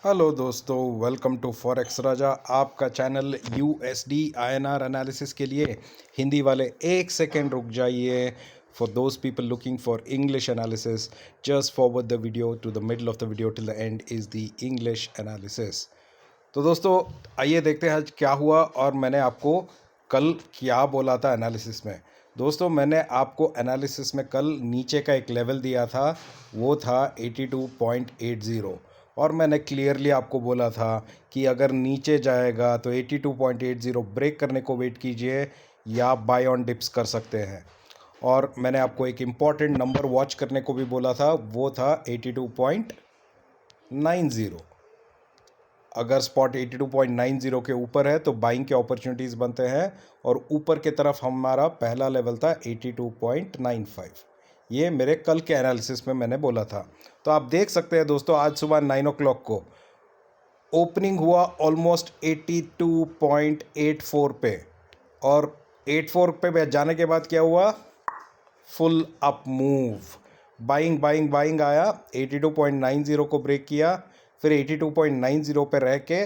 Hello दोस्तों, welcome to forex राजा। आपका channel USD INR analysis के लिए हिंदी वाले एक सेकेंड रुक जाइए। For those people looking for English analysis, just forward the video to the middle of the video till the end is the English analysis. तो दोस्तों, आइए देखते हैं आज क्या हुआ और मैंने आपको कल क्या बोला था एनालिसिस में। दोस्तों, मैंने आपको एनालिसिस में कल नीचे का एक लेवल दिया था, वो था 82.80 और मैंने क्लियरली आपको बोला था कि अगर नीचे जाएगा तो 82.80 ब्रेक करने को वेट कीजिए या बाय ऑन डिप्स कर सकते हैं। और मैंने आपको एक इम्पॉर्टेंट नंबर वॉच करने को भी बोला था, वो था 82.90। अगर स्पॉट 82.90 के ऊपर है तो बाइंग के अपॉर्चुनिटीज़ बनते हैं और ऊपर की तरफ हमारा पहला लेवल था 82.95। ये मेरे कल के एनालिसिस में मैंने बोला था। तो आप देख सकते हैं दोस्तों, आज सुबह 9 o'clock को ओपनिंग हुआ ऑलमोस्ट 82.84 पे, और 84 पे जाने के बाद क्या हुआ, full up move, buying buying buying आया, 82.90 को ब्रेक किया, फिर 82.90 पे रह के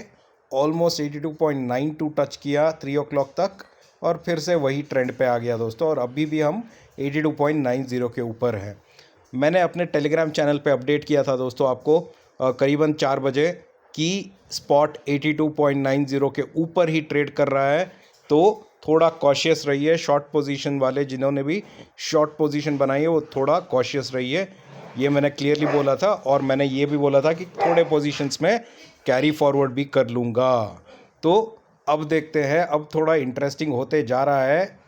ऑलमोस्ट 82.92 टच किया 3 o'clock तक, और फिर से वही ट्रेंड पे आ गया दोस्तों। और अभी भी हम 82.90 के ऊपर हैं। मैंने अपने टेलीग्राम चैनल पे अपडेट किया था दोस्तों आपको करीबन 4 बजे कि स्पॉट 82.90 के ऊपर ही ट्रेड कर रहा है, तो थोड़ा कॉशियस रहिए। शॉर्ट पोजीशन वाले जिन्होंने भी शॉर्ट पोजीशन बनाई है वो थोड़ा कॉशियस रहिए, ये मैंने क्लियरली बोला था। और मैंने ये भी बोला था कि थोड़े पोजीशंस में कैरी फॉरवर्ड भी कर लूँगा। तो अब देखते हैं, अब थोड़ा इंटरेस्टिंग होते जा रहा है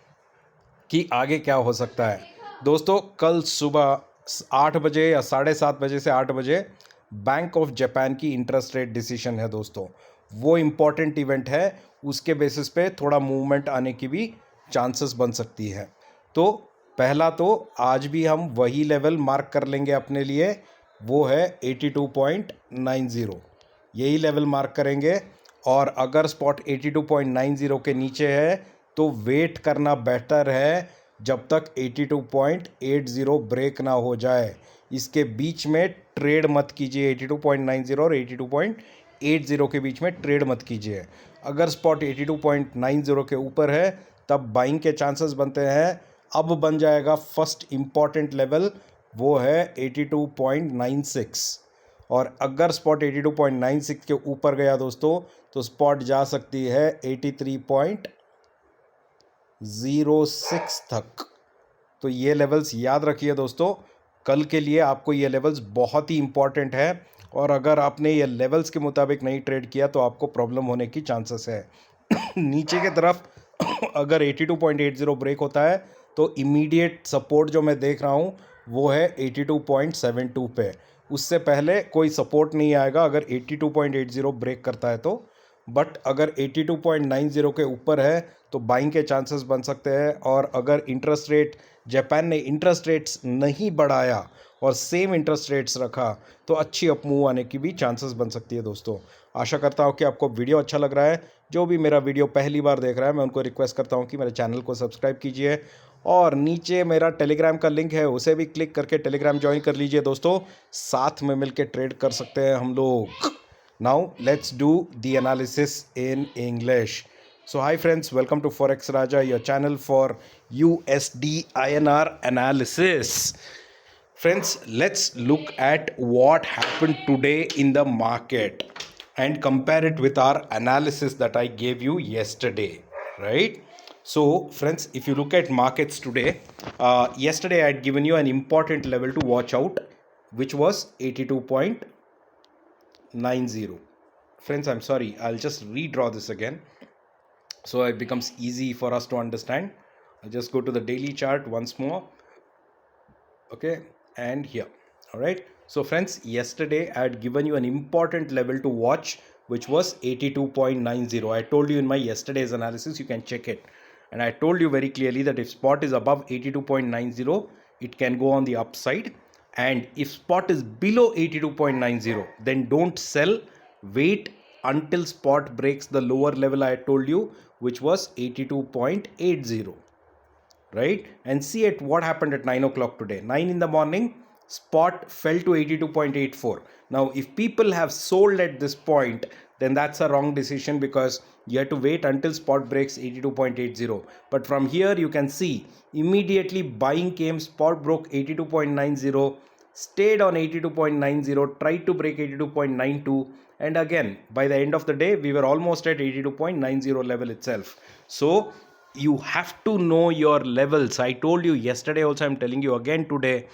कि आगे क्या हो सकता है। दोस्तों, कल सुबह 8 बजे या 7:30 बजे से 8 बजे बैंक ऑफ जापान की इंटरेस्ट रेट डिसीजन है दोस्तों। वो इम्पॉर्टेंट इवेंट है, उसके बेसिस पे थोड़ा मूवमेंट आने की भी चांसेस बन सकती है। तो पहला तो आज भी हम वही लेवल मार्क कर लेंगे अपने लिए, वो है 82.90, यही लेवल मार्क करेंगे। और अगर स्पॉट 82.90 के नीचे है तो वेट करना बेटर है जब तक 82.80 ब्रेक ना हो जाए। इसके बीच में ट्रेड मत कीजिए, 82.90 और 82.80 के बीच में ट्रेड मत कीजिए। अगर स्पॉट 82.90 के ऊपर है तब बाइंग के चांसेस बनते हैं। अब बन जाएगा फर्स्ट इम्पॉर्टेंट लेवल, वो है 82.96। और अगर स्पॉट 82.96 के ऊपर गया दोस्तों तो स्पॉट जा सकती है 83.06 तक। तो ये लेवल्स याद रखिए दोस्तों, कल के लिए आपको ये लेवल्स बहुत ही इम्पॉर्टेंट है। और अगर आपने ये लेवल्स के मुताबिक नहीं ट्रेड किया तो आपको प्रॉब्लम होने की चांसेस है। नीचे की तरफ अगर 82.80 ब्रेक होता है तो इमीडिएट सपोर्ट जो मैं देख रहा हूँ वो है 82.72 पे। उससे पहले कोई सपोर्ट नहीं आएगा अगर 82.80 ब्रेक करता है तो। बट अगर 82.90 के ऊपर है तो बाइंग के चांसेस बन सकते हैं। और अगर इंटरेस्ट रेट, जापान ने इंटरेस्ट रेट्स नहीं बढ़ाया और सेम इंटरेस्ट रेट्स रखा तो अच्छी अप मूव आने की भी चांसेस बन सकती है दोस्तों। आशा करता हूँ कि आपको वीडियो अच्छा लग रहा है। जो भी मेरा वीडियो पहली बार देख रहा है मैं उनको रिक्वेस्ट करता हूँ कि मेरे चैनल को सब्सक्राइब कीजिए, और नीचे मेरा टेलीग्राम का लिंक है उसे भी क्लिक करके टेलीग्राम ज्वाइन कर लीजिए दोस्तों। साथ में मिलकर ट्रेड कर सकते हैं हम लोग। Now let's do the analysis in English. So hi friends, welcome to Forex Raja, your channel for USD INR analysis. Friends, let's look at what happened today in the market and compare it with our analysis that I gave you yesterday, right? So friends, if you look at markets today, yesterday I had given you an important level to watch out, which was 82.90. Friends, I'm sorry, I'll just redraw this again so it becomes easy for us to understand. I'll just go to the daily chart once more. Okay, and here. All right, so friends, yesterday I had given you an important level to watch, which was 82.90. I told you in my yesterday's analysis, you can check it, and I told you very clearly that if spot is above 82.90 it can go on the upside, and if spot is below 82.90 then don't sell, wait until spot breaks the lower level I told you, which was 82.80, right? And see at what happened at 9 o'clock today. 9 in the morning, spot fell to 82.84. Now if people have sold at this point, then that's a wrong decision, because you have to wait until spot breaks 82.80. But from here you can see immediately buying came, spot broke 82.90, stayed on 82.90, tried to break 82.92, and again by the end of the day we were almost at 82.90 level itself. So you have to know your levels. I told you yesterday also, I'm telling you again today,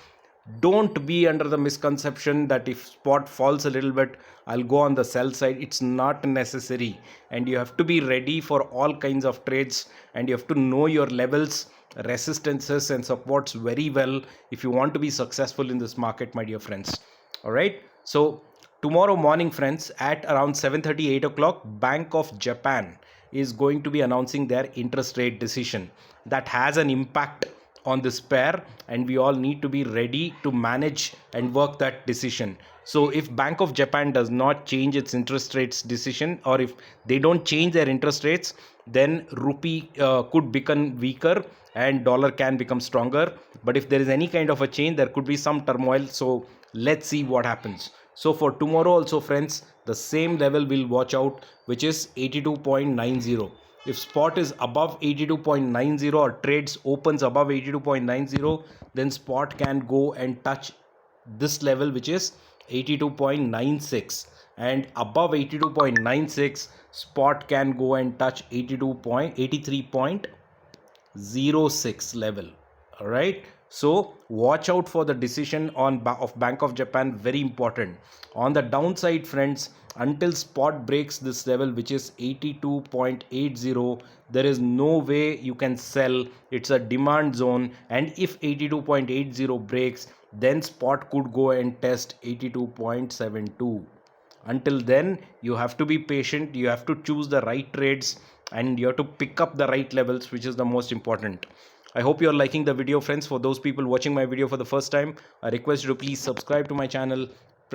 don't be under the misconception that if spot falls a little bit, I'll go on the sell side. It's not necessary, and you have to be ready for all kinds of trades, and you have to know your levels, resistances and supports very well if you want to be successful in this market, my dear friends. All right, so tomorrow morning, friends, at around 7:30, 8 o'clock, Bank of Japan is going to be announcing their interest rate decision. That has an impact on this pair, and we all need to be ready to manage and work that decision. So if Bank of Japan does not change its interest rates decision, or if they don't change their interest rates, then rupee could become weaker and dollar can become stronger. But if there is any kind of a change, there could be some turmoil. So let's see what happens. So for tomorrow also, friends, the same level we'll watch out, which is 82.90. If spot is above 82.90 or trades opens above 82.90, then spot can go and touch this level, which is 82.96, and above 82.96 spot can go and touch 83.06 level. All right, so watch out for the decision of Bank of Japan, very important. On the downside, friends, until spot breaks this level, which is 82.80, there is no way you can sell. It's a demand zone, and if 82.80 breaks, then spot could go and test 82.72. Until then, you have to be patient, you have to choose the right trades, and you have to pick up the right levels, which is the most important. I hope you are liking the video, friends. For those people watching my video for the first time, I request you to please subscribe to my channel,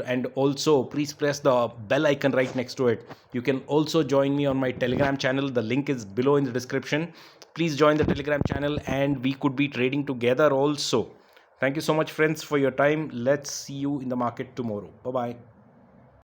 and also please press the bell icon right next to it. You can also join me on my Telegram channel. The link is below in the description. Please join the Telegram channel, and we could be trading together also. Thank you so much, friends, for your time. Let's see you in the market tomorrow. Bye bye.